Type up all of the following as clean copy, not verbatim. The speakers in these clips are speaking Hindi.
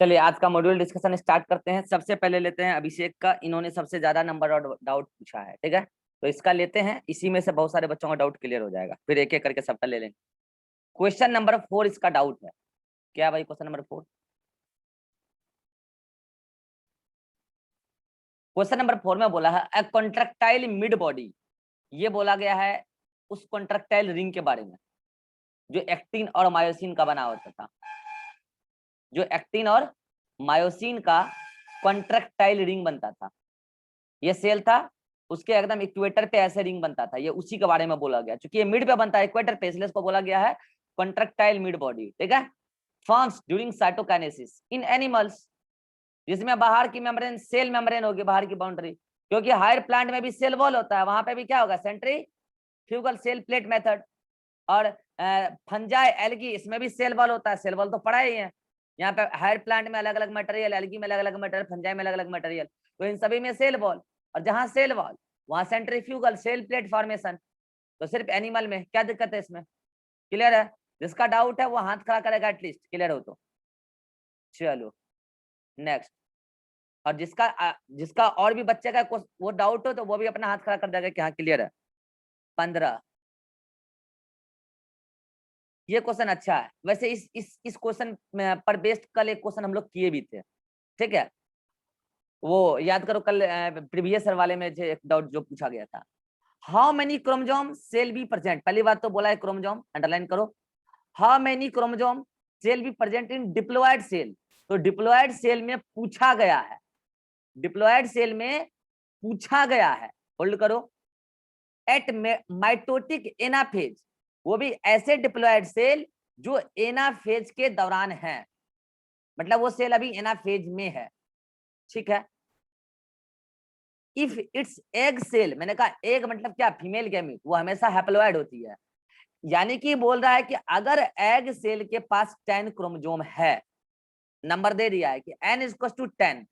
चलिए आज का मॉड्यूल डिस्कशन स्टार्ट करते हैं। सबसे पहले लेते हैं अभिषेक का, इन्होंने सबसे ज्यादा नंबर और डाउट पूछा है, ठीक है। तो इसका लेते हैं, इसी में से बहुत सारे बच्चों का डाउट क्लियर हो जाएगा, फिर एक एक करके सबका ले लेंगे। क्वेश्चन नंबर 4 इसका डाउट है। क्या भाई क्वेश्चन नंबर 4? क्वेश्चन नंबर 4 में बोला है ए कॉन्ट्रैक्टाइल मिड बॉडी। ये बोला गया है उस कॉन्ट्रैक्टाइल रिंग के बारे में जो एक्टिन और मायोसिन का बना होता था। जो एक्टिन और मायोसिन का कॉन्ट्रैक्टाइल रिंग बनता था, ये सेल था, उसके एकदम इक्वेटर पे ऐसे रिंग बनता था। ये उसी के बारे में बोला गया, क्योंकि ये मिड पे बनता है इक्वेटर पे, इसलिए इसको बोला गया है कॉन्ट्रैक्टाइल मिड बॉडी, ठीक है। फॉर्म्स ड्यूरिंग साइटोकाइनेसिस इन एनिमल्स, जिसमें बाहर की मेम्ब्रेन सेल मेम्ब्रेन होगी, बाहर की बाउंड्री, क्योंकि हायर प्लांट में भी सेल वॉल होता है, वहां पे भी क्या होगा, सेंट्रीफ्यूगल सेल प्लेट मेथड। और फंजाई एल्गी, इसमें भी सेल वॉल होता है, सेल वॉल तो पढ़ा ही है। यहाँ पे हायर प्लांट में अलग अलग मटेरियल, एल्गी में अलग अलग मटेरियल, फंजाई में अलग अलग मटेरियल, तो इन सभी में सेल वॉल। और जहां सेल वॉल वहां सेंट्रीफ्यूगल सेल प्लेट फॉर्मेशन। तो सिर्फ एनिमल में क्या दिक्कत है इसमें? क्लियर है? जिसका डाउट है वो हाथ खड़ा करेगा एटलीस्ट, क्लियर हो तो। चलो नेक्स्ट। और जिसका और भी बच्चे का वो डाउट हो तो वो भी अपना हाथ खड़ा कर देगा कि हाँ क्लियर है। 15। ये क्वेश्चन अच्छा है वैसे। इस क्वेश्चन पर बेस्ड कल एक क्वेश्चन हम लोग किए भी थे, ठीक है। वो याद करो, कल प्रीवियस वाले में एक डाउट जो पूछा गया था, how many chromosome cell be present. पहली बात तो बोला है क्रोमोसोम, अंडरलाइन करो। How many chromosome cell be present in diploid cell. तो डिप्लॉयड सेल में पूछा गया है, डिप्लॉयड सेल में पूछा गया है, होल्ड करो। एट माइटोटिक एनाफेज, वो भी ऐसे डिप्लॉयड सेल जो एनाफेज के दौरान है, मतलब वो सेल अभी एनाफेज में है, ठीक है। इफ इट्स एग सेल, मैंने कहा एग मतलब क्या, फीमेल गैमीट, वो हमेशा हैप्लॉयड होती है। यानी कि बोल रहा है कि अगर एग सेल के पास 10 क्रोमोसोम है, नंबर दे दिया है कि n इज टू 10,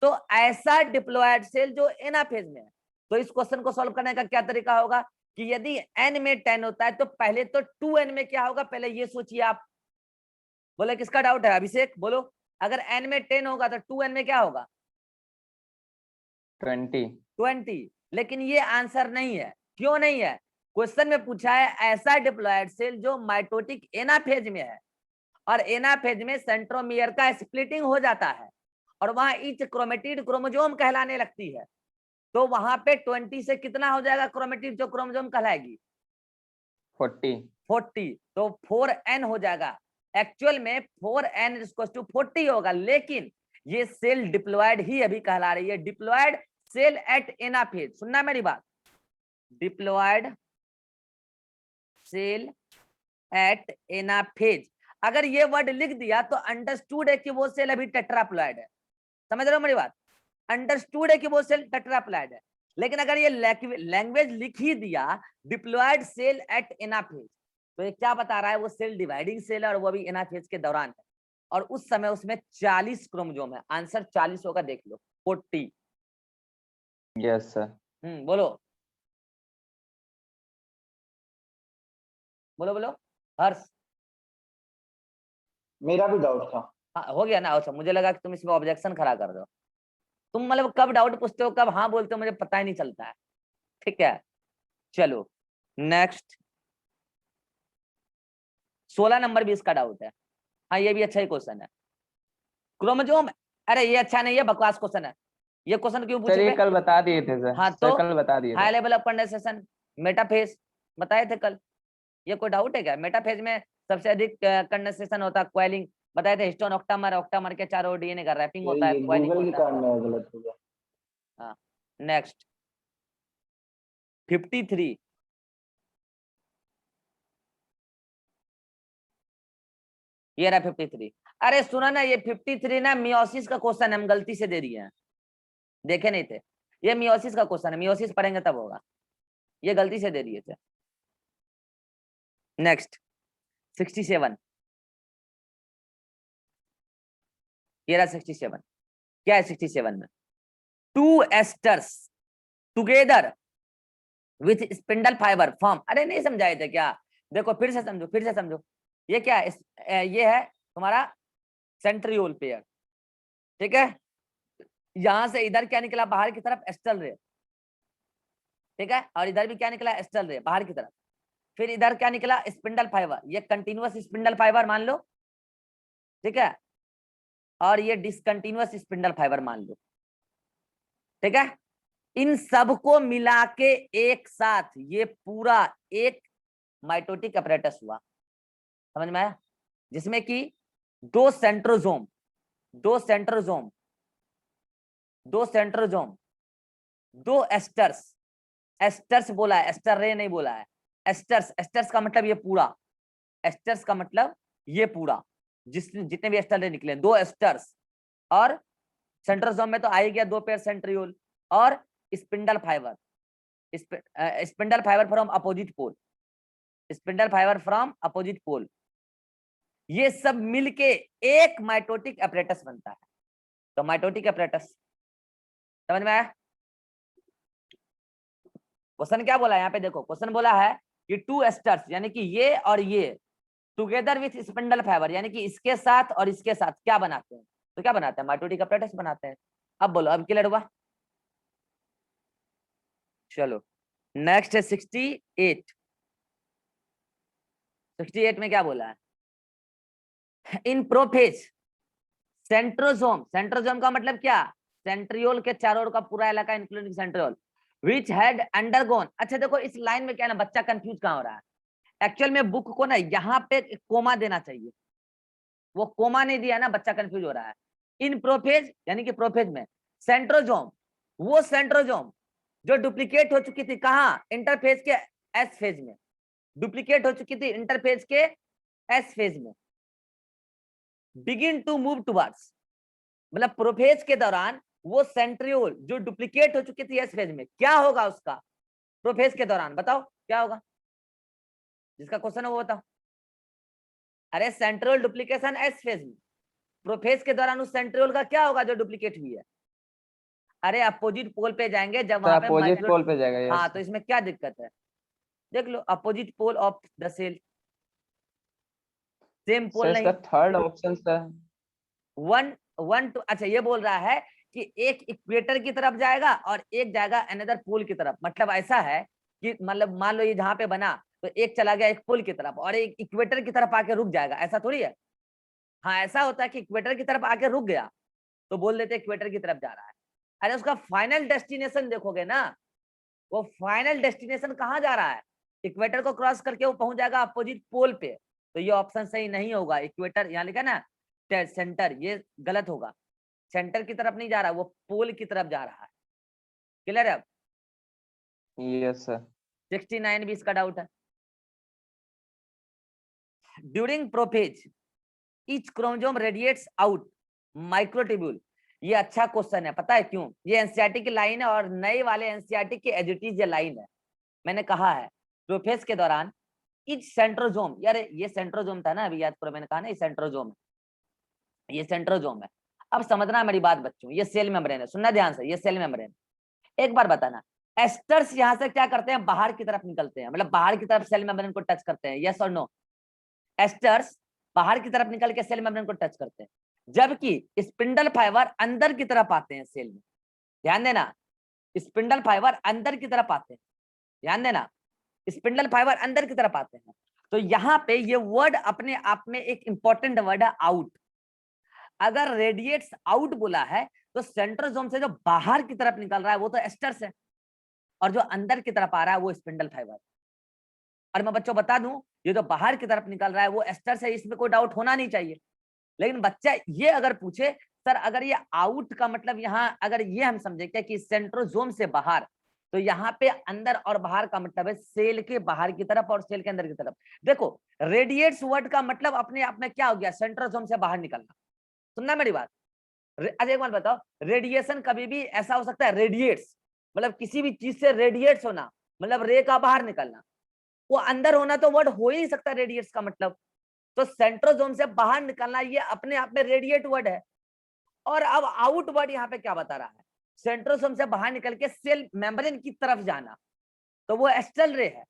तो ऐसा डिप्लॉयड सेल जो एनाफेज में है। तो इस क्वेश्चन को सॉल्व करने का क्या तरीका होगा कि यदि n में 10 होता है तो पहले तो 2n में क्या होगा, पहले ये सोचिए आप। बोले किसका डाउट है? अभिषेक बोलो। अगर n में 10 होगा तो 2n में क्या होगा? 20। लेकिन ये आंसर नहीं है। क्यों नहीं है? क्वेश्चन में पूछा है ऐसा डिप्लॉयड सेल जो माइटोटिक एनाफेज में है, और एनाफेज में सेंट्रोमियर का स्प्लिटिंग हो जाता है, और वहां ईच क्रोमेटिड क्रोमोसोम कहलाने लगती है। तो वहां पे 20 से कितना हो जाएगा क्रोमेटिड जो क्रोमोसोम कहलाएगी? 40। तो 4n हो जाएगा। एक्चुअल में 4n टू 40 होगा, लेकिन ये सेल डिप्लॉयड ही अभी कहला रही है, डिप्लॉयड सेल एट एनाफेज। सुनना मेरी बात, डिप्लॉयड सेल एट एनाफेज। अगर ये वर्ड लिख दिया तो अंडरस्टूड है कि वो सेल अभी टेट्राप्लॉयड है। समझ रहे हो मेरी बात? अंडरस्टूड है कि वो सेल टेट्राप्लॉयड है। लेकिन अगर ये लैंग्वेज लिख ही दिया डिप्लॉयड सेल एट एनाफेज, तो ये क्या बता रहा है? वो सेल डिवाइडिंग सेल है और वो भी एनाफेज के दौरान है, और उस समय उसमें 40 क्रोमोसोम है। आंसर 40 होगा, देख लो। 40। Yes sir. बोलो बोलो बोलो हर्ष। मेरा भी डाउट था। हाँ हो गया ना? अच्छा, मुझे लगा कि तुम इसमें ऑब्जेक्शन खड़ा कर रहे हो। तुम मतलब कब डाउट पूछते हो कब हाँ बोलते हो मुझे पता ही नहीं चलता है, ठीक है। चलो नेक्स्ट। 16 नंबर भी इसका डाउट है। हाँ ये भी अच्छा ही क्वेश्चन है। क्रोमोसोम, अरे ये अच्छा नहीं है, बकवास क्वेश्चन है। ये क्वेश्चन क्यों सर ये पूछे? कल बता दिए थे सर। हाँ सर तो कल बता दिए हाई थे। लेवल ऑफ कंडेंसेशन मेटाफेज बताए थे कल। ये कोई डाउट है क्या? मेटाफेज में सबसे अधिक कंडेंसेशन होता है, क्वाइलिंग बताए थे। हिस्टोन ऑक्टामर, ऑक्टामर के चारों ओर डीएनए का रैपिंग होता है, ये क्वाइलिंग गूगल के होता है। कारण में गलत हो गया। हाँ नेक्स्ट 53। ये रहा 53। अरे सुना ना, ये 53 ना मियोसिस का क्वेश्चन हम गलती से दे दिए हैं, देखे नहीं थे। ये मियोसिस का क्वेश्चन है, मियोसिस पढ़ेंगे तब होगा। ये गलती से दे दिए थे। नेक्स्ट 67। ये रहा 67। क्या है 67 में? Two asters together with spindle fibre form. अरे नहीं समझाए थे क्या? देखो फिर से समझो, फिर से समझो। ये क्या है? ये है तुम्हारा सेंट्रियोल पेयर, ठीक है। यहां से इधर क्या निकला, बाहर की तरफ एस्टल रे, ठीक है, और इधर भी क्या निकला, एस्टल रे बाहर की तरफ। फिर इधर क्या निकला, स्पिंडल फाइबर, ये कंटिन्यूअस स्पिंडल फाइबर मान लो, ठीक है, और ये डिसकंटिन्यूअस स्पिंडल फाइबर मान लो, ठीक है। इन सबको मिला के एक साथ ये पूरा एक माइटोटिक अपरेटस हुआ, समझ में आया, जिसमें कि दो सेंट्रोजोम, दो सेंट्रोजोम, दो सेंट्रोजोम, दो एस्टर्स, एस्टर्स बोला है, एस्टर रे नहीं बोला है, एस्टर्स, एस्टर्स का मतलब ये पूरा, एस्टर्स का मतलब ये पूरा, जितने भी एस्टर रे निकले, दो एस्टर्स, और सेंट्रोजोम में तो आ ही गया दो पेयर सेंट्रियोल, और spindle fibre, spindle fibre from opposite pole, spindle fibre from opposite pole, ये सब मिलके एक माइटोटिक अपरेटस बनता है। तो माइटोटिक अपरेटस, समझ में आया। क्वेश्चन क्या बोला है यहाँ पे, देखो क्वेश्चन बोला है कि टू एस्टर्स, यानी कि ये और ये टुगेदर विथ स्पिंडल फाइबर, यानी कि इसके साथ और इसके साथ क्या बनाते हैं, तो क्या बनाते हैं, माइटोटिक अपरेटस बनाते हैं। अब बोलो, अब क्लियर हुआ। चलो नेक्स्ट है 68, 68 में क्या बोला है, इन प्रोफेज सेंट्रोजोम, सेंट्रोजोम का मतलब क्या, सेंट्रियोल के चारों ओर का पूरा इलाका including centriole, which had undergone. अच्छा देखो इस लाइन में क्या है ना, बच्चा कंफ्यूज कहां हो रहा है, एक्चुअल में बुक को ना यहाँ पे कोमा देना चाहिए, वो कोमा नहीं दिया ना, बच्चा कंफ्यूज हो रहा है। इन प्रोफेज यानी कि प्रोफेज में सेंट्रोजोम, वो सेंट्रोजोम जो डुप्लीकेट हो चुकी थी कहाँ, इंटरफेज के एस फेज में, डुप्लीकेट हो चुकी थी इंटरफेज के एस फेज में, बिगिन टू मूव टुवर्ड्स, मतलब प्रोफेज के दौरान वो सेंट्रियोल जो डुप्लीकेट हो चुकी थी एस फेज में, क्या होगा उसका प्रोफेज के दौरान, बताओ क्या होगा, जिसका क्वेश्चन है वो बताओ। अरे सेंट्रियोल डुप्लीकेशन एस फेज में, प्रोफेज के दौरान उस सेंट्रियोल का क्या होगा जो डुप्लीकेट हुई है, अरे अपोजिट पोल पे जाएंगे जब वहां पे अपोजिट पोल पे जाएगा, हाँ, यस। तो इसमें क्या दिक्कत है, देख लो opposite pole of the cell, same pole sir नहीं, इसका third option sir, one one two, अच्छा ये बोल रहा है कि एक इक्वेटर की तरफ जाएगा और एक जाएगा अनदर पोल की तरफ, मतलब ऐसा है कि मतलब मान लो ये जहां पे बना तो एक चला गया एक पोल की तरफ और एक इक्वेटर की तरफ आके रुक जाएगा, ऐसा थोड़ी है। हाँ ऐसा होता है कि इक्वेटर की तरफ आके रुक गया तो बोल देते इक्वेटर की तरफ जा रहा है। अरे उसका फाइनल डेस्टिनेशन देखोगे ना, वो फाइनल डेस्टिनेशन कहाँ जा रहा है, इक्वेटर को क्रॉस करके वो पहुंच जाएगा अपोजिट पोल पे, तो ये ऑप्शन सही नहीं होगा। इक्वेटर यहाँ लिखा ना सेंटर, ये गलत होगा, सेंटर की तरफ नहीं जा रहा, वो पोल की तरफ जा रहा है। क्लियर है अब, यस सर। 69 भी इसका डाउट है। During prophase each chromosome radiates out microtubule, ये अच्छा क्वेश्चन है, पता है क्यों, ये एनसीईआरटी की लाइन है और नए वाले एनसीईआरटी की एज इट इज ये लाइन है। मैंने कहा है प्रोफेज के दौरान ईच सेंट्रोजोम, यार ये सेंट्रोजोम था ना, अभी याद करो मैंने कहा ना ये सेंट्रोजोम है, ये सेंट्रोजोम है। अब समझना मेरी बात बच्चों, ये सेल मेम्ब्रेन है, सुनना ध्यान से, ये सेल मेम्ब्रेन। एक बार बताना, एस्टर्स यहाँ से क्या करते हैं, बाहर की तरफ निकलते हैं, मतलब बाहर की तरफ सेल मेम्ब्रेन को टच करते हैं, यस और नो, एस्टर्स बाहर की तरफ निकल के सेल मेम्ब्रेन को टच करते हैं, जबकि स्पिंडल फाइबर अंदर की तरफ आते हैं सेल में। ध्यान देना, स्पिंडल फाइबर अंदर की तरफ आते हैं, ध्यान देना, स्पिंडल फाइबर अंदर की तरफ आते हैं। तो यहाँ पे ये वर्ड अपने आप में एक इंपॉर्टेंट वर्ड है, आउट। अगर रेडिएट्स आउट बोला है तो सेंट्रोसोम से जो बाहर की तरफ निकल रहा है वो तो एस्टर्स है, और जो अंदर की तरफ आ रहा है वो स्पिंडल फाइबर। और मैं बच्चों बता दूं, ये जो बाहर की तरफ निकल रहा है वो एस्टर्स है, इसमें कोई डाउट होना नहीं चाहिए। लेकिन बच्चा ये अगर पूछे सर अगर ये आउट का मतलब यहाँ अगर ये हम समझे क्या कि सेंट्रोसोम से बाहर, तो यहाँ पे अंदर और बाहर का मतलब है सेल के बाहर की तरफ और सेल के अंदर की तरफ। देखो रेडिएट्स वर्ड का मतलब अपने आप में क्या हो गया, सेंट्रोसोम से बाहर निकलना। सुनना मेरी बात, अच्छा एक बात बताओ, रेडिएशन कभी भी ऐसा हो सकता है, रेडिएट्स मतलब किसी भी चीज से रेडिएट्स होना, मतलब रे का बाहर निकलना, वो अंदर होना तो वर्ड हो ही नहीं सकता रेडिएट्स का मतलब। तो सेंट्रोसोम से बाहर निकलना ये अपने आप में रेडिएट वर्ड है। और अब आउट वर्ड यहाँ पे क्या बता रहा है, सेंट्रोसोम से बाहर निकल के सेल मेम्ब्रेन की तरफ जाना, तो वो एस्टल रे है।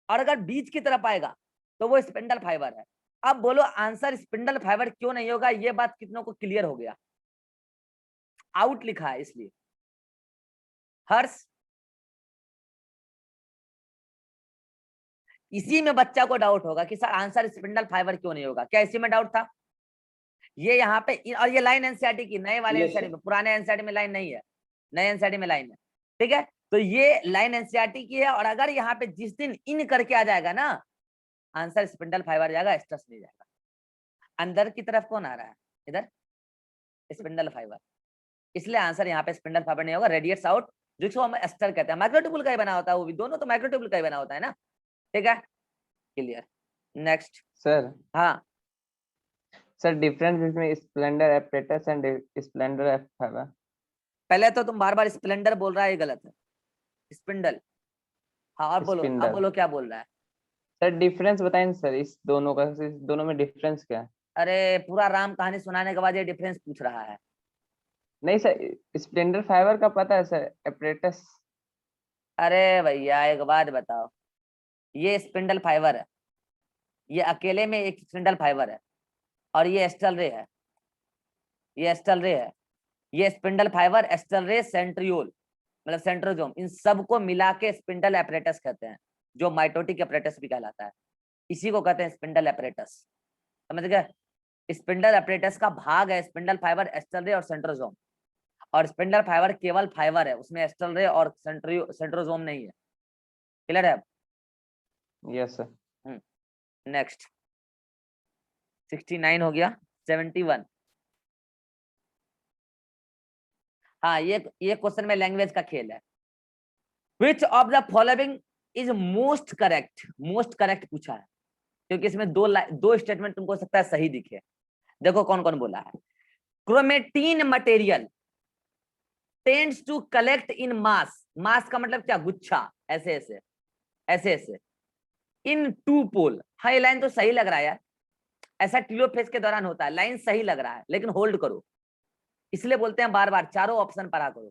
और अगर बीच की तरफ आएगा तो वो स्पिंडल फाइबर है। अब बोलो आंसर स्पिंडल फाइबर क्यों नहीं होगा, ये बात कितनों को क्लियर हो गया? आउट लिखा है इसलिए। हर्ष, इसी में बच्चा को डाउट होगा कि सर आंसर स्पिंडल फाइबर क्यों नहीं होगा, क्या इसी में डाउट था? ये यहाँ पे और ये लाइन एनसीईआरटी की, नए वाले Yes, एनसीईआरटी में, पुराने एनसीईआरटी में लाइन नहीं है, नए एनसीईआरटी में लाइन है। ठीक है, तो ये लाइन एनसीईआरटी की है, और अगर यहाँ पे जिस दिन इन करके आ जाएगा ना, आंसर स्पिंडल फाइबर जाएगा, स्ट्रेस नहीं जाएगा। अंदर की तरफ कौन आ रहा है? इधर स्पिंडल फाइबर, इसलिए आंसर यहाँ पे स्पिंडल फाइबर नहीं होगा, रेडिएट्स आउट, जिसको हम एस्टर कहते हैं। माइक्रोट्यूबुल का ही बना होता है वो भी, दोनों तो माइक्रोट्यूबुल का ही बना होता है ना। ठीक है, क्लियर। नेक्स्ट। सर। हाँ, sir difference between Splendor apparatus and Splendor F fibre. पहले तो तुम बार बार स्प्लेंडर बोल रहा है, ये गलत है, स्पिंडल। हाँ, और बोलो, अब स्पिंडल। बोलो क्या बोल रहा है? सर डिफरेंस बताएं ना सर, इस दोनों का, इस दोनों में डिफरेंस क्या है? अरे पूरा राम कहानी सुनाने के बाद ये डिफरेंस पूछ रहा है। नहीं सर, स्प्लेंडर फाइबर का पता है सर, एपरेटस। अरे भैया एक बात बताओ, ये स्पिंडल फाइबर है, ये अकेले में एक स्पिंडल फाइबर है, और ये एस्टल रे है, ये एस्टल रे है, ये स्पिंडल फाइबर, एस्टल रे, सेंट्रियोल मतलब सेंट्रोजोम, इन सबको मिला के स्पिंडल एपरेटस कहते हैं, जो माइटोटिक एपरेटस भी कहलाता है। इसी को कहते हैं स्पिंडल एपरेटस। समझ गए? स्पिंडल एपरेटस का भाग है स्पिंडल फाइबर, एस्टल रे और सेंट्रोजोम, और स्पिंडल फाइबर केवल फाइबर है, उसमें एस्टल रे और सेंट्रोजोम नहीं है। क्लियर है? Yes sir. नेक्स्ट। 69 हो गया, 71। हाँ, ये क्वेश्चन में लैंग्वेज का खेल है। विच of the following is most correct, most correct पूछा है, क्योंकि इसमें दो स्टेटमेंट तुमको हो सकता है सही दिखे। देखो कौन कौन बोला है। Chromatin material tends to collect in mass, mass का मतलब क्या? गुच्छा, ऐसे ऐसे ऐसे ऐसे, इन टू पोल। हाँ, ये लाइन तो सही लग रहा है यार, ऐसा टीलोफेज के दौरान होता है, लाइन सही लग रहा है, लेकिन होल्ड करो, इसलिए बोलते हैं बार बार चारों ऑप्शन पढ़ा करो।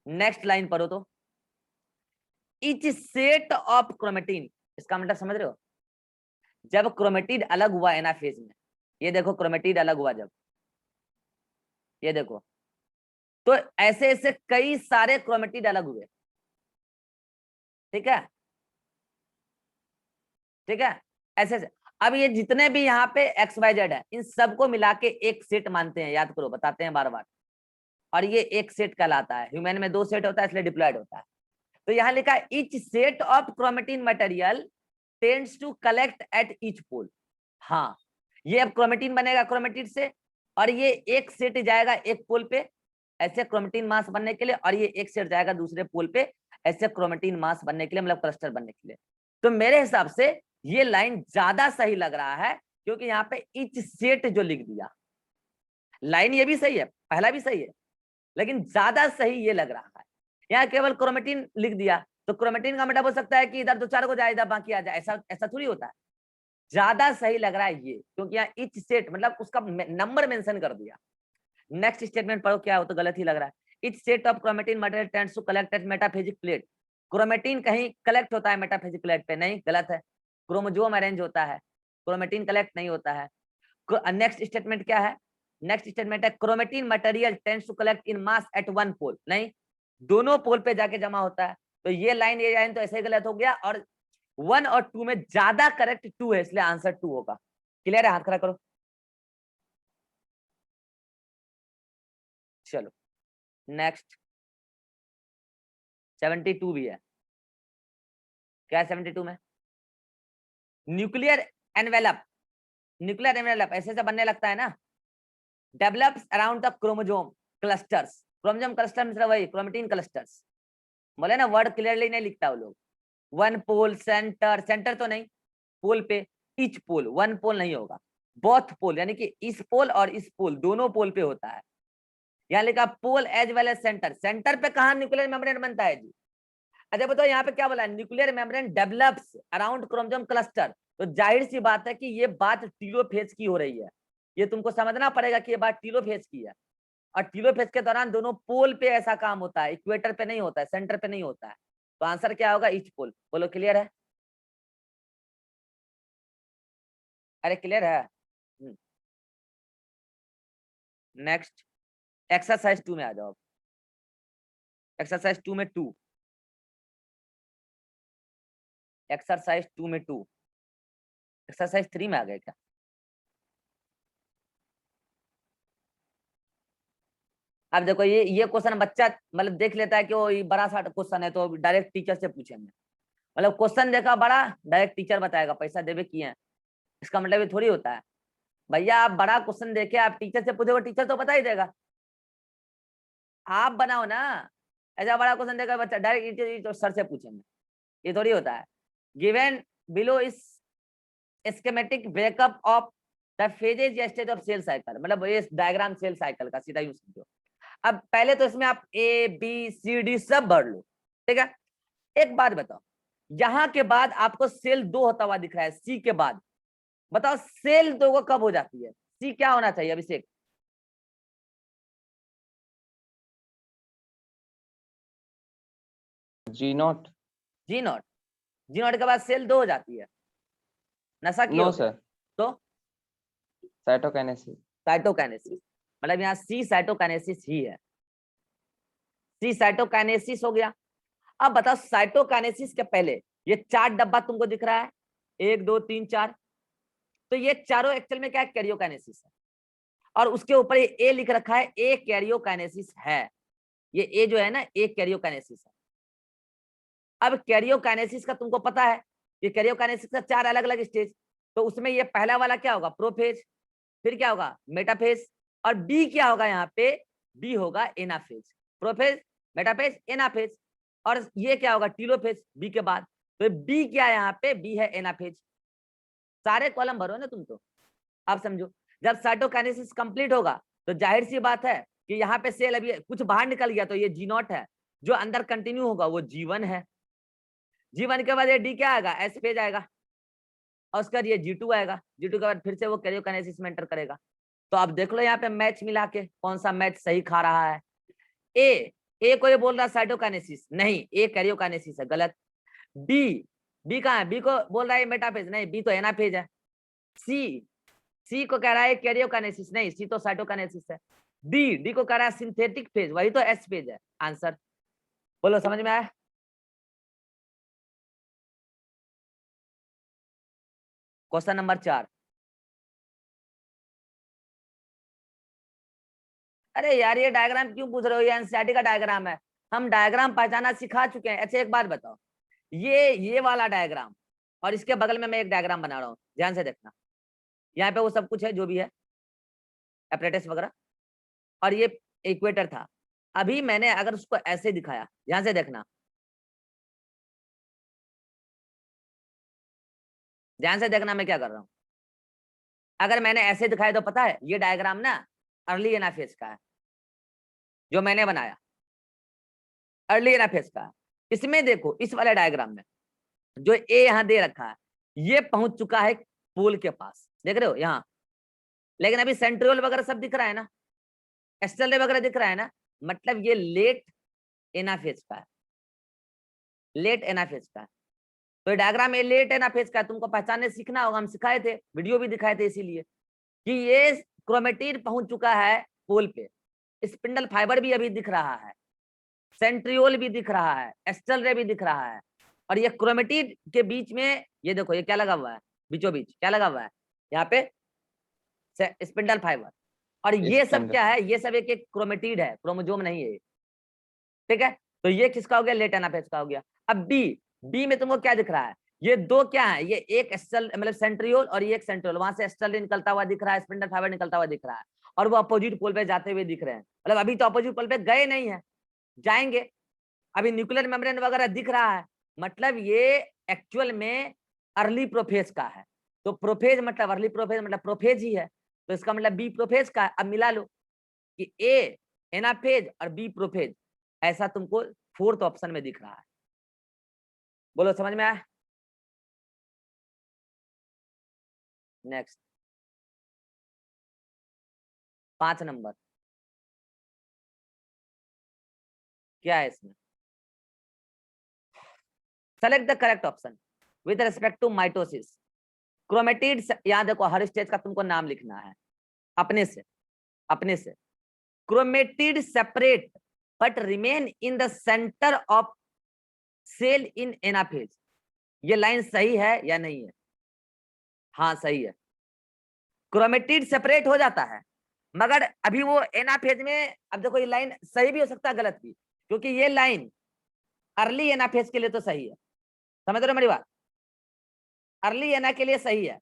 नेक्स्ट लाइन पढ़ो तो, इच सेट ऑफ क्रोमेटिन, इसका मतलब समझ रहे हो? जब क्रोमेटिड अलग हुआ एनाफेज में, ये देखो क्रोमेटिड अलग हुआ जब, ये देखो, तो ऐसे ऐसे कई सारे क्रोमेटिड अलग हुए। ठीक है, ठीक है, ऐसे ऐसे। अब ये जितने भी यहाँ पे एक्स वाई जेड है, इन सबको मिला के एक सेट मानते हैं, याद करो, बताते हैं बार बार, और ये एक सेट कहलाता है। ह्यूमन में दो सेट होता है, इसलिए डिप्लॉयड होता है। तो यहाँ लिखा है each set of chromatin material tends to collect at each pole. हाँ, ये अब क्रोमेटिन बनेगा क्रोमेटिड से, और ये एक सेट जाएगा एक पोल पे ऐसे क्रोमेटिन मास बनने के लिए, और ये एक सेट जाएगा दूसरे पोल पे ऐसे क्रोमेटिन मास बनने के लिए, मतलब क्लस्टर बनने के लिए। तो मेरे हिसाब से ये लाइन ज्यादा सही लग रहा है, क्योंकि यहाँ पे इच सेट जो लिख दिया, लाइन ये भी सही है, पहला भी सही है, लेकिन ज्यादा सही ये लग रहा है। यहाँ केवल क्रोमेटिन लिख दिया, तो क्रोमेटिन का मतलब हो सकता है कि इधर दो चार को जाए, इधर बाकी आ जाए, ऐसा ऐसा थोड़ी होता है। ज्यादा सही लग रहा है ये, क्योंकि यहाँ इच सेट मतलब उसका नंबर मेंशन कर दिया। नेक्स्ट स्टेटमेंट पढ़ो, क्या हो तो गलत ही लग रहा है। Each set of chromatin material tends to collect at metaphasic plate. Chromatin कहीं कलेक्ट होता है मेटाफेजिक प्लेट पे? नहीं, गलत है। क्रोमोजोम अरेंज होता है, क्रोमेटिन कलेक्ट नहीं होता है। नेक्स्ट स्टेटमेंट क्या है? नेक्स्ट स्टेटमेंट है chromatin material tends to collect in mass at one pole. नहीं, दोनों पोल पे जाके जमा होता है। तो ये लाइन तो ऐसे ही गलत हो गया, और 1 और 2 में ज्यादा करेक्ट 2 है, इसलिए आंसर 2 होगा। क्लियर है? हाथ खड़ा करो। चलो नेक्स्ट। 72 भी है। क्या है 72 में? न्यूक्लियर एनवेलप, न्यूक्लियर एनवेलप ऐसे से बनने लगता है ना, develops around the chromosome clusters. Chromosome cluster मतलब वही क्रोमेटिन क्लस्टर्स। बोले ना, वर्ड क्लियरली नहीं लिखता वो लोग। वन पोल, सेंटर, सेंटर तो नहीं, पोल पे, इच पोल, वन पोल नहीं होगा, बोथ पोल, यानी कि इस पोल और इस पोल दोनों पोल पे होता है। यहाँ लिखा pole as well as centre. Centre पे कहा न्यूक्लियर मेम्ब्रेन बनता है जी? अच्छा बताओ, यहाँ पे क्या बोला? Nuclear membrane develops around chromosome cluster. तो जाहिर सी बात है कि ये बात टीलोफेज की हो रही है, ये तुमको समझना पड़ेगा कि ये बात टीलोफेज की है, और टीलोफेज के दौरान दोनों पोल पे ऐसा काम होता है, इक्वेटर पे नहीं होता है, सेंटर पे नहीं होता है। तो आंसर क्या होगा? Each pole. बोलो क्लियर है? अरे क्लियर है। नेक्स्ट एक्सरसाइज 2 में आ जाओ। एक्सरसाइज 2 में 2, एक्सरसाइज 2 में 2, एक्सरसाइज 3 में आ गए क्या? अब देखो ये क्वेश्चन बच्चा मतलब देख लेता है कि वो ये बड़ा सा क्वेश्चन है तो डायरेक्ट टीचर से पूछेंगे। मतलब क्वेश्चन देखा बड़ा, डायरेक्ट टीचर बताएगा पैसा देवे किए हैं, इसका मतलब ये थोड़ी होता है भैया आप बड़ा क्वेश्चन देखे आप टीचर से पूछोगे, टीचर तो बता ही देगा। आप बनाओ ना, ऐसा बड़ा क्वेश्चन देखा बच्चा डायरेक्ट तो सर से पूछेंगे, ये थोड़ी होता है। गिवन बिलो इस schematic breakup of the phases या स्टेज ऑफ सेल साइकिल, मतलब ये डायग्राम सेल साइकिल का, सीधा यूं समझो। अब पहले तो इसमें आप ए बी सी डी सब भर लो, ठीक है। एक बात बताओ, यहां के बाद आपको सेल 2 होता हुआ दिख रहा है, सी के बाद बताओ सेल 2 को कब हो जाती है? सी क्या होना चाहिए Abhishek? G naught. G naught. G naught के बाद सेल 2 हो जाती है, नशा की नो हो गया सर, तो साइटोकाइनेसिस। साइटोकाइनेसिस, मतलब यहाँ सी साइटोकाइनेसिस ही है, सी साइटोकाइनेसिस हो गया। अब बताओ साइटोकाइनेसिस के पहले ये 4 डब्बा तुमको दिख रहा है, 1 2 3 4, तो ये चारों एक्चुअल में क्या है? कैरियोकाइनेसिस है। और उसके ऊपर ये ए लिख रखा है, ए कैरियोकाइनेसिस है। ये ए जो है ना, ए कैरियोकाइनेसिस है। अब कैरियोकाइनेसिस का तुमको पता है, ये कैरियोकाइनेसिस का 4 अलग अलग स्टेज, तो उसमें ये पहला वाला क्या होगा? प्रोफेज, फिर क्या होगा? मेटाफेज, और बी क्या होगा यहाँ पे? बी होगा एनाफेज। प्रोफेज, मेटाफेज, एनाफेज, और ये क्या होगा? टीलोफेज बी के बाद। तो बी क्या है यहाँ पे? बी है एनाफेज। सारे कॉलम भरो ना तुम तो। आप समझो, जब साइटोकाइनेसिस कंप्लीट होगा तो जाहिर सी बात है कि यहाँ पे सेल अभी कुछ बाहर निकल गया तो ये जी नॉट है, जो अंदर कंटिन्यू होगा वो G1 है। G1 के बाद ये डी क्या आएगा? एस पेज आएगा, और उसके बाद ये G2 आएगा, G2 के बाद फिर से वो कैरियोकाइनेसिस में एंटर करेगा। तो आप देख लो यहाँ पे मैच मिला के कौन सा मैच सही खा रहा है। ए को ये बोल रहा है साइटोकाइनेसिस, नहीं ए कैरियोकाइनेसिस है, गलत। बी, बी कहाँ है? बी को बोल रहा है मेटाफेज, नहीं बी तो एनाफेज है। सी, सी को कह रहा है कैरियोकाइनेसिस, नहीं सी तो साइटोकाइनेसिस है। डी को कह रहा है सिंथेटिक फेज, वही तो एस फेज है। आंसर बोलो, समझ में आया? Question number 4। अरे यार ये डायग्राम क्यों पूछ रहे हो? ये एनसीईआरटी का डायग्राम है, हम डायग्राम पहचाना सिखा चुके हैं। अच्छा एक बात बताओ, ये वाला डायग्राम और इसके बगल में मैं एक डायग्राम बना रहा हूँ, ध्यान से देखना। यहाँ पे वो सब कुछ है जो भी है, एपरेटस वगैरह, और ये इक्वेटर था। अभी मैंने अगर उसको ऐसे दिखाया, ध्यान से देखना, ध्यान से देखना मैं क्या कर रहा हूँ। अगर मैंने ऐसे दिखाया तो पता है ये डायग्राम ना अर्ली एनाफेज का है, जो मैंने बनाया अर्ली एनाफेज का है। इसमें देखो इस वाले डायग्राम में जो ए यहाँ दे रखा है, ये पहुंच चुका है पोल के पास, देख रहे हो यहाँ। लेकिन अभी सेंट्रियोल वगैरह सब दिख रहा है ना, एक्सटर्नल वगैरह दिख रहा है ना, मतलब ये लेट एनाफेज का है, लेट एनाफेज का है। तो डायग्राम ये लेट एनाफेज का है, तुमको पहचानने सीखना होगा, हम सिखाए थे, वीडियो भी दिखाए थे इसीलिए कि ये क्रोमेटिन पहुंच चुका है पोल पे। स्पिंडल फाइबर भी अभी दिख रहा है, सेंट्रियोल भी दिख रहा है, एस्टल रे भी दिख रहा है, और ये क्रोमेटिड के बीच में ये देखो ये क्या लगा हुआ है? बीचों बीच क्या लगा हुआ है? यहाँ पे स्पिंडल फाइबर। और ये सब क्या है? ये सब एक एक क्रोमेटिड है, क्रोमोजोम नहीं है, ठीक है। तो ये किसका हो गया? लेट एनाफेज का हो गया। अब बी, बी में तुमको क्या दिख रहा है? ये दो क्या है? ये एक एस्टल मतलब सेंट्रियोल और ये एक सेंट्रियोल, वहां से एस्टल निकलता हुआ दिख रहा है, स्पिंडल फाइबर निकलता हुआ दिख रहा है, और वो अपोजिट पोल पे जाते हुए दिख रहे हैं। मतलब अभी तो अपोजिट पोल पे गए नहीं है, जाएंगे। अभी न्यूक्लियर मेम्ब्रेन वगैरह दिख रहा है, मतलब ये एक्चुअल में अर्ली प्रोफेज का है। तो प्रोफेज मतलब अर्ली प्रोफेज मतलब प्रोफेज ही है, तो इसका मतलब बी प्रोफेज का है। अब मिला लो कि ए एनाफेज और बी प्रोफेज, ऐसा तुमको फोर्थ ऑप्शन में दिख रहा है। बोलो समझ में आया? नेक्स्ट 5 नंबर क्या है इसमें? Select the correct option with respect to mitosis. Chromatid, यहाँ देखो हर स्टेज का तुमको नाम लिखना है अपने से, अपने से। Chromatid separate but remain in the centre of cell in anaphase. ये लाइन सही है या नहीं है? हाँ सही है। क्रोमेटिड सेपरेट हो जाता है मगर अभी वो एनाफेज में, अब देखो ये लाइन सही भी हो सकता है गलत भी, क्योंकि ये लाइन अर्ली एनाफेज के लिए तो सही है, समझ रहे हो मेरी बात? अर्ली एना के लिए सही है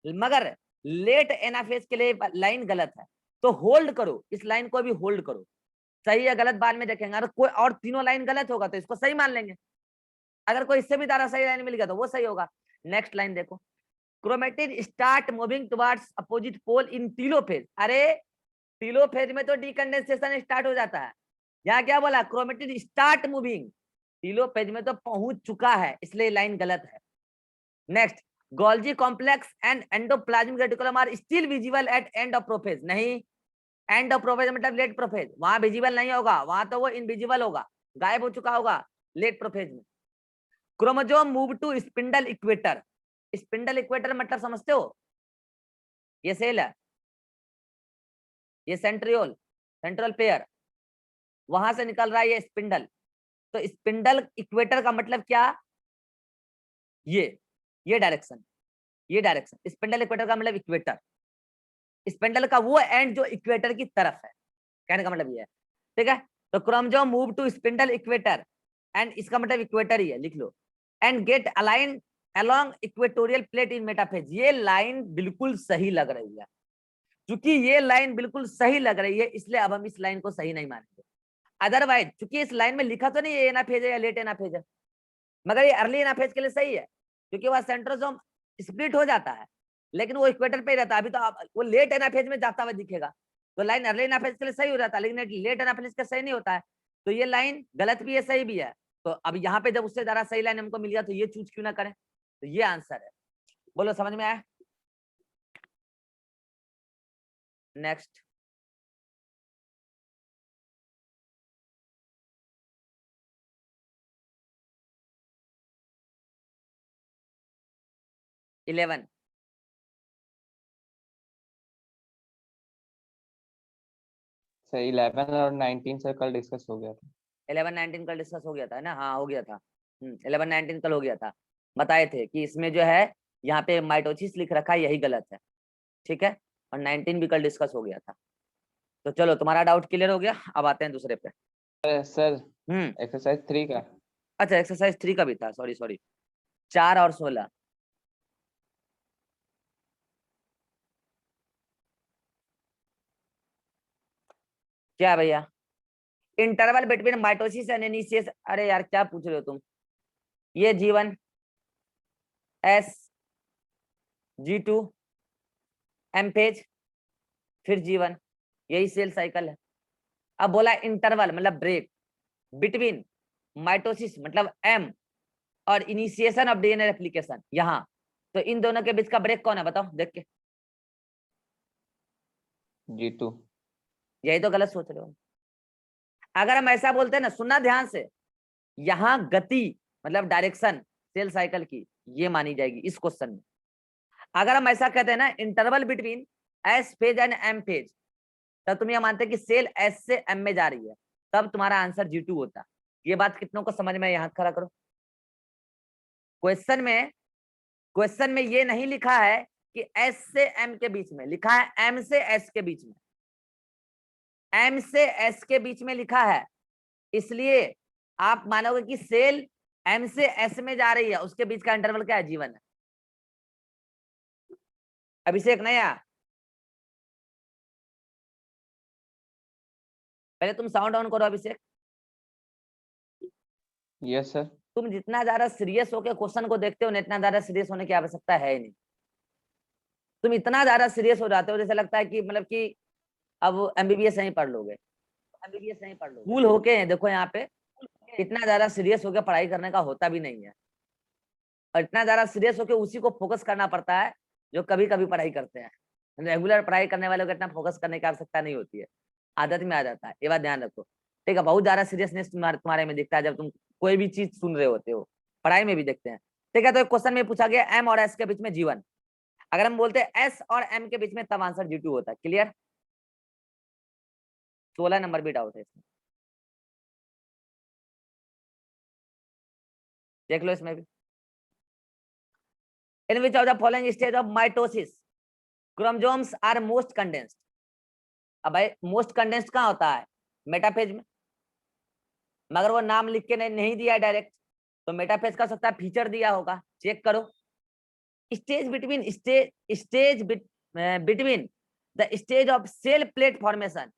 मगर लेट एनाफेज के लिए लाइन गलत है। तो होल्ड करो, इस लाइन को भी होल्ड करो, सही है गलत बाद में देखेंगे। अगर कोई और तीनों लाइन गलत होगा तो इसको सही मान लेंगे, अगर कोई इससे भी ज्यादा सही लाइन मिल गया तो वो सही होगा। नेक्स्ट लाइन देखो, chromatid start moving towards opposite pole in telophase. अरे टीलोफेज में तो डीकंडेंसेशन स्टार्ट हो जाता है, यहाँ क्या बोला? क्रोमेटिड स्टार्ट मूविंग, टीलोफेज में तो पहुंच चुका है, इसलिए लाइन गलत है। Next, Golgi complex and endoplasmic reticulum are still visible at end of prophase. नहीं, एंड ऑफ प्रोफेज मतलब लेट प्रोफेज, वहां विजिबल नहीं होगा, वहां तो वो इनविजिबल होगा, गायब हो चुका होगा लेट प्रोफेज में। Chromosome move to spindle equator. Spindle equator मतलब समझते हो? ये सेल है, ये सेंट्रियोल, सेंट्रल पेयर, वहां से निकल रहा है ये स्पिंडल। तो स्पिंडल इक्वेटर का मतलब क्या? ये डायरेक्शन, ये डायरेक्शन स्पिंडल इक्वेटर का मतलब इक्वेटर, स्पिंडल का वो एंड जो इक्वेटर की तरफ है, कहने का मतलब ये है। ठीक है, तो chromosome move to spindle equator and इसका मतलब इक्वेटर ही है, लिख लो। And get align along equatorial plate in metaphase. ये लाइन बिल्कुल सही लग रही है, क्योंकि ये लाइन बिल्कुल सही लग रही है इसलिए अब हम इस लाइन को सही नहीं मानेंगे। अदरवाइज चूंकि इस लाइन में लिखा तो नहीं ये एनाफेज है या लेट एनाफेज है, मगर ये अर्ली एनाफेज के लिए सही है क्योंकि वह सेंट्रोसोम स्प्लिट हो जाता है लेकिन वो इक्वेटर पे ही रहता है। अभी तो आप वो लेट एनाफेज में जाता हुआ दिखेगा, तो लाइन अर्ली एनाफेज के लिए सही हो जाता है, लेकिन लेट एनाफेज के सही नहीं होता है। तो ये लाइन गलत भी है सही भी है। तो अब यहाँ पे जब उससे ज्यादा सही लाइन हमको मिल गया तो ये चूज क्यों ना करें? तो ये आंसर है। बोलो समझ में आया? Next, eleven. सर 11 और 19 सर कल डिस्कस हो गया था। 11-19 कल डिस्कस हो गया था ना? हाँ हो गया था। 11-19 कल हो गया था। बताए थे कि इसमें जो है यहाँ पे माइटोसिस लिख रखा है, यही गलत है। ठीक है, और 19 भी कल डिस्कस हो गया था। तो चलो तुम्हारा डाउट क्लियर हो गया, अब आते हैं दूसरे पे। सर हम्म, एक्सरसाइज 3 का। अच्छा एक्सरसाइज 3 का भी था, सॉरी सॉरी। 4 और 16 क्या है भैया? Interval between mitosis and initiation. अरे यार क्या पूछ रहे हो तुम? ये जीवन एस, G2 एम फेज, फिर जीवन, यही सेल साइकिल है। अब बोला इंटरवल मतलब ब्रेक बिटवीन माइटोसिस मतलब एम और इनिशिएशन ऑफ डीएनए रेप्लिकेशन यहाँ, तो इन दोनों के बीच का ब्रेक कौन है बताओ देख के? G2। यही तो गलत सोच रहे हो। अगर हम ऐसा बोलते हैं ना, सुनना ध्यान से, यहाँ गति मतलब डायरेक्शन सेल साइकिल की ये मानी जाएगी इस क्वेश्चन में। अगर हम ऐसा कहते हैं ना interval between S phase and M phase, तब तुम ये मानते कि सेल एस से एम में जा रही है, तब तुम्हारा आंसर G2 होता। ये बात कितनों को समझ में? यहाँ खड़ा करो। क्वेश्चन में ये नहीं लिखा है कि एस से एम के बीच में, लिखा है एम से एस के बीच में, एम से एस के बीच में लिखा है, इसलिए आप मानोगे कि सेल एम से एस में जा रही है, उसके बीच का इंटरवल क्या है? जीवन है। अभिषेक नया, पहले तुम साउंड ऑन करो अभिषेक। Yes sir. तुम जितना ज्यादा सीरियस होकर क्वेश्चन को देखते हो ना, इतना ज्यादा सीरियस होने की आवश्यकता है ही नहीं। तुम इतना ज्यादा सीरियस हो जाते हो जैसे लगता है कि मतलब कि अब एमबीबीएस नहीं पढ़ लोगे, एमबीबीएस नहीं पढ़ लोगे। कूल होके देखो यहाँ पे, इतना ज्यादा सीरियस होकर पढ़ाई करने का होता भी नहीं है, और इतना ज्यादा सीरियस होकर उसी को फोकस करना पड़ता है जो कभी कभी पढ़ाई करते हैं। रेगुलर पढ़ाई करने वालों को इतना फोकस करने की आवश्यकता नहीं होती है, आदत में आ जाता है, ये बात ध्यान रखो। ठीक है, बहुत ज्यादा सीरियसनेस तुम्हारे में दिखता है जब तुम कोई भी चीज सुन रहे होते हो, पढ़ाई में भी देखते हैं। ठीक है, तो एक क्वेश्चन में पूछा गया एम और एस के बीच में जीवन, अगर हम बोलते हैं एस और एम के बीच में तब आंसर G2 होता है। क्लियर? 16 नंबर भी डाउट है इसमें, देख लो इसमें भी। In which of the following stage of mitosis chromosomes are most condensed. अब भाई मोस्ट कंडेंस्ड कहाँ होता है? मेटाफेज में, मगर वो नाम लिख के नहीं दिया है डायरेक्ट, तो मेटाफेज का हो सकता है फीचर दिया होगा, चेक करो। Stage between between the stage of cell plate formation,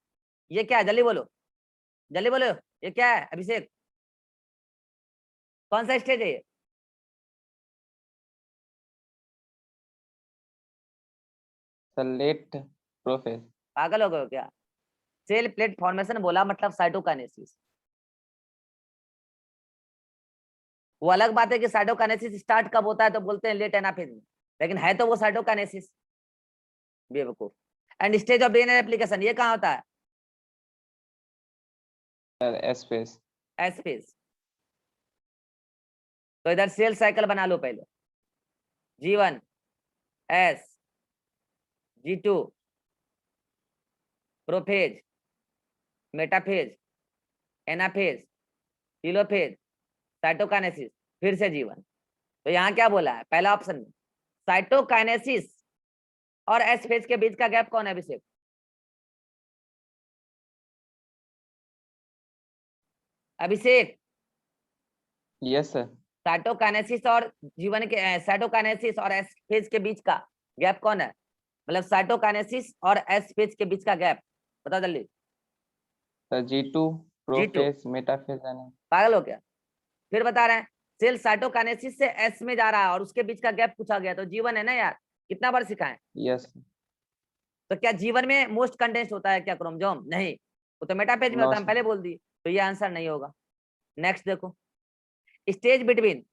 ये क्या है? जल्दी बोलो, जल्दी बोलो, ये क्या है अभिषेक? कौन सा स्टेज है ये? Sir late prophase. पागल हो गए हो क्या? सेल प्लेट फॉर्मेशन बोला मतलब साइटोकाइनेसिस। वो अलग बात है कि साइटोकाइनेसिस स्टार्ट कब होता है तो बोलते हैं लेट एनाफेज में, लेकिन है तो वो साइटोकाइनेसिस, बेवकूफ। And stage of DNA replication, ये कहाँ होता है? Sir S phase. S phase. तो इधर सेल साइकिल बना लो पहले, G1 S, G2 prophase, metaphase, anaphase, telophase, cytokinesis, फिर से G1। तो यहाँ क्या बोला है पहला ऑप्शन में? साइटोकाइनेसिस और एस फेज के बीच का गैप कौन है अभिषेक? अभिषेक, यस सर। साइटोकाइनेसिस और जीवन के साइटोकाइनेसिस और एस फेज के बीच का गैप कौन है? मतलब साइटोकाइनेसिस और एस फेज के बीच का गैप बताओ जल्दी। Sir G2 G2। Prophase metaphase है। पागल हो गया? फिर बता रहे हैं सेल साइटोकाइनेसिस से एस में जा रहा है और उसके बीच का गैप पूछा गया, तो जीवन है ना यार, कितना बार सिखाएं। यस। तो क्या जीवन में मोस्ट कंडेंस्ड होता है क्या क्रोमोसोम? नहीं, वो तो मेटाफेज में नो होता है, हम सर। पहले बोल दिए, तो ये आंसर नहीं होगा। नेक्स्ट देखो, stage between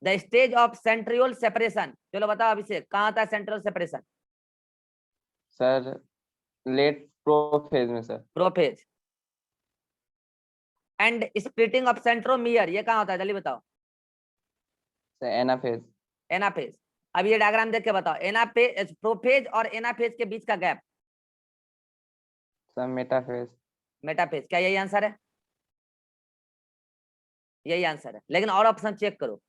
the stage of centriole separation, चलो बताओ अभिषेक कहाँ होता है centriole separation? Sir late prophase में sir. Prophase. And splitting of centromere, ये कहाँ होता है जल्दी बताओ? Sir anaphase. एनाफेज। अब ये डायग्राम देख के बताओ, एनाफेज प्रोफेज और एनाफेज के बीच का गैप? Sir metaphase. मेटाफेज। क्या यही आंसर है? यही आंसर है, लेकिन और ऑप्शन चेक करो,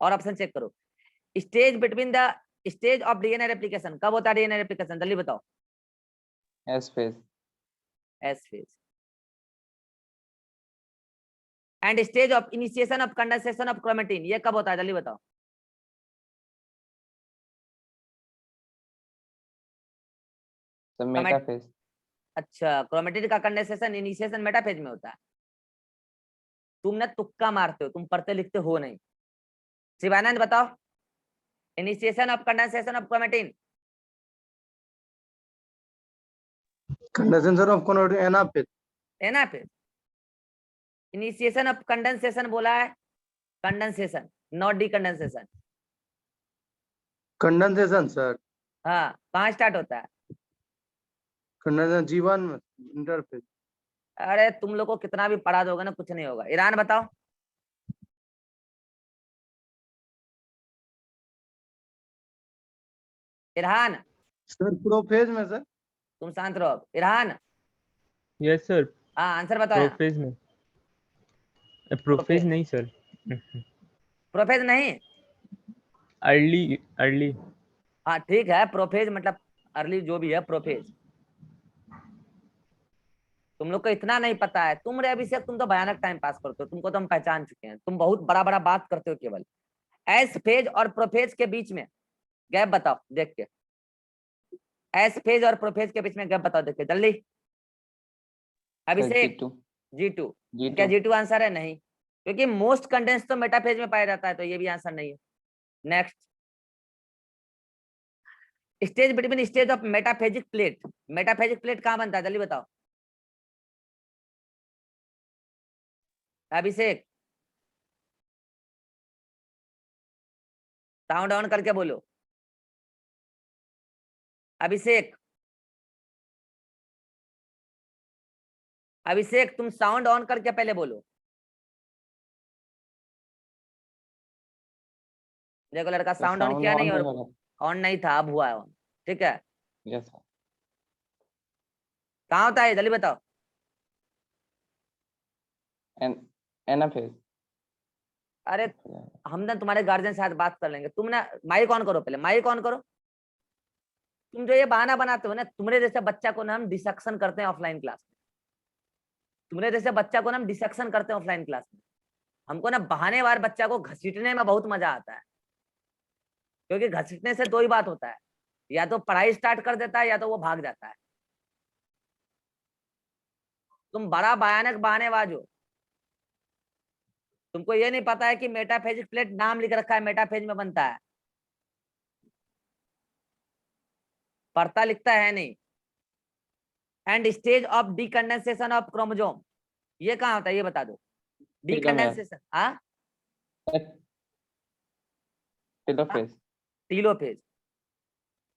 और ऑप्शन चेक करो। Stage between the stage of DNA replication कब होता है? डीएनए रेप्लिकेशन जल्दी बताओ? S phase. S phase. And stage of initiation of condensation of chromatin, ये कब होता है जल्दी बताओ? Sir metaphase. अच्छा, क्रोमेटिन का कंडेंसेशन इनिशिएशन मेटाफेज में होता है। तुम ना तुक्का मारते हो, तुम पढ़ते लिखते हो नहीं। शिवानंद बताओ, initiation of condensation of chromatin. Condensation of chromatin anaphase. Anaphase. Initiation of condensation बोला है, कंडेंसेशन नॉट डीकंडेंसेशन। Condensation sir. हाँ, कहाँ स्टार्ट होता है? कंडेंसेशन G1 में इंटरफेज। अरे तुम लोग को कितना भी पढ़ा दोगे ना कुछ नहीं होगा। ईरान बताओ। इरहान, सर प्रोफेज में सर। तुम शांत रहो। इरहान, यस सर। हाँ आंसर बताओ यहाँ। प्रोफेज में, प्रोफेज प्रोफेज। नहीं सर, प्रोफेज नहीं? Early early. हाँ ठीक है, प्रोफेज मतलब अर्ली, जो भी है प्रोफेज। तुम लोग को इतना नहीं पता है, तुम रे अभिषेक तुम तो भयानक टाइम पास करते हो, तुमको तो हम पहचान चुके हैं, तुम बहुत बड़ा बड़ा बात करते हो केवल। एस फेज और प्रोफेज के बीच में गैप बताओ देख के। एस फेज और प्रोफेज के बीच में गैप बताओ देख के जल्दी। अभिषेक, G2। G2। G2। क्या G2 आंसर है? नहीं, क्योंकि मोस्ट कंडेंस तो मेटाफेज में पाया जाता है, तो ये भी आंसर नहीं है। Next, stage between stage of metaphasic plate, metaphasic plate कहाँ बनता है जल्दी बताओ? अभिषेक, साउंड ऑन करके बोलो। अभिषेक, अभिषेक तुम साउंड ऑन करके पहले बोलो। देखो लड़का सर साउंड ऑन साउंड किया ऑन नहीं नहीं और हो रहा। ऑन नहीं था, अब हुआ है ऑन। ठीक है, Yes, sir. कहाँ होता है जल्दी बताओ। And anaphase. अरे हम ना तुम्हारे गार्जियन से आज बात कर लेंगे। तुम ना माइक ऑन करो, पहले माइक ऑन करो। तुम जो ये बहाना बनाते हो ना, तुम्हारे जैसे बच्चा को ना हम डिसेक्शन करते हैं ऑफलाइन क्लास में। तुम्हारे जैसे बच्चा को ना हम डिसेक्शन करते हैं ऑफलाइन क्लास में। हमको ना बहानेवार बच्चा को घसीटने में बहुत मजा आता है, क्योंकि घसीटने से दो ही बात होता है, या तो पढ़ाई स्टार्ट कर देता है या तो वो भाग जाता है। तुम बड़ा भयानक बहानेबाज हो। तुमको ये नहीं पता है कि मेटाफेजिक प्लेट नाम लिख रखा है, मेटाफेज में बनता है, पढ़ता लिखता है नहीं। And stage of डीकंडेंसेशन of chromosome, ये कहाँ होता है ये बता दो। डीकंडेंसेशन, हाँ, Telophase. टीलोफेज।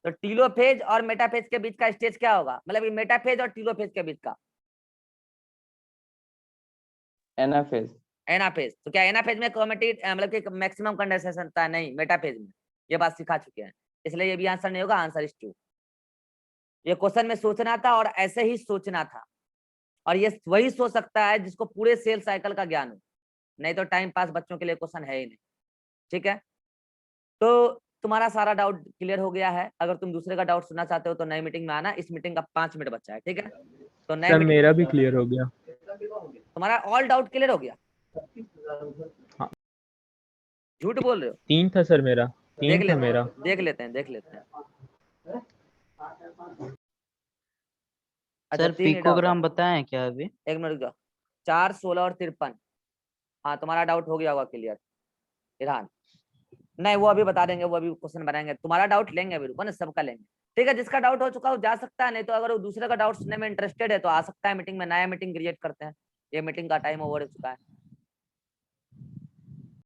तो टीलोफेज और मेटाफेज के बीच का स्टेज क्या होगा, मतलब मेटाफेज और टीलोफेज के बीच का? Anaphase. एनाफेज। तो क्या एनाफेज में क्रोमेटिड मतलब कि मैक्सिमम कंडेंसेशन होता है? नहीं, मेटाफेज में। ये बात सिखा चुके हैं, इसलिए ये भी आंसर नहीं होगा, आंसर इज 2। ये क्वेश्चन में सोचना था और ऐसे ही सोचना था, और ये वही सोच सकता है जिसको पूरे सेल साइकिल का ज्ञान हो, नहीं तो टाइम पास बच्चों के लिए क्वेश्चन है ही नहीं। ठीक है, तो तुम्हारा सारा डाउट क्लियर हो गया है। अगर तुम दूसरे का डाउट सुनना चाहते हो तो नई मीटिंग में आना, इस मीटिंग का 5 मिनट बचा है। ठीक है, तो नए सर मीटिंग मेरा भी क्लियर हो गया। तुम्हारा ऑल डाउट क्लियर हो गया? हाँ। झूठ बोल रहे हो? 3 था सर मेरा, 3 था मेरा। देख लेते हैं, देख लेते हैं। अच्छा, सर 3 ही doubt है। पिकोग्राम बताएं क्या अभी? 1 मिनट रुको। 4, 16 और 53। हाँ, तुम्हारा डाउट हो गया होगा क्लियर इरहान। नहीं, वो अभी बता देंगे, वो अभी क्वेश्चन बनाएंगे। तुम्हारा डाउट लेंगे अभी, रुको ना, सबका लेंगे। ठीक है, जिसका डाउट हो चुका हो जा सकता है, नहीं तो अगर वो दूसरे का डाउट सुनने में इंटरेस्टेड है तो आ सकता है मीटिंग में। नया मीटिंग क्रिएट करते हैं, ये मीटिंग का टाइम ओवर हो चुका है।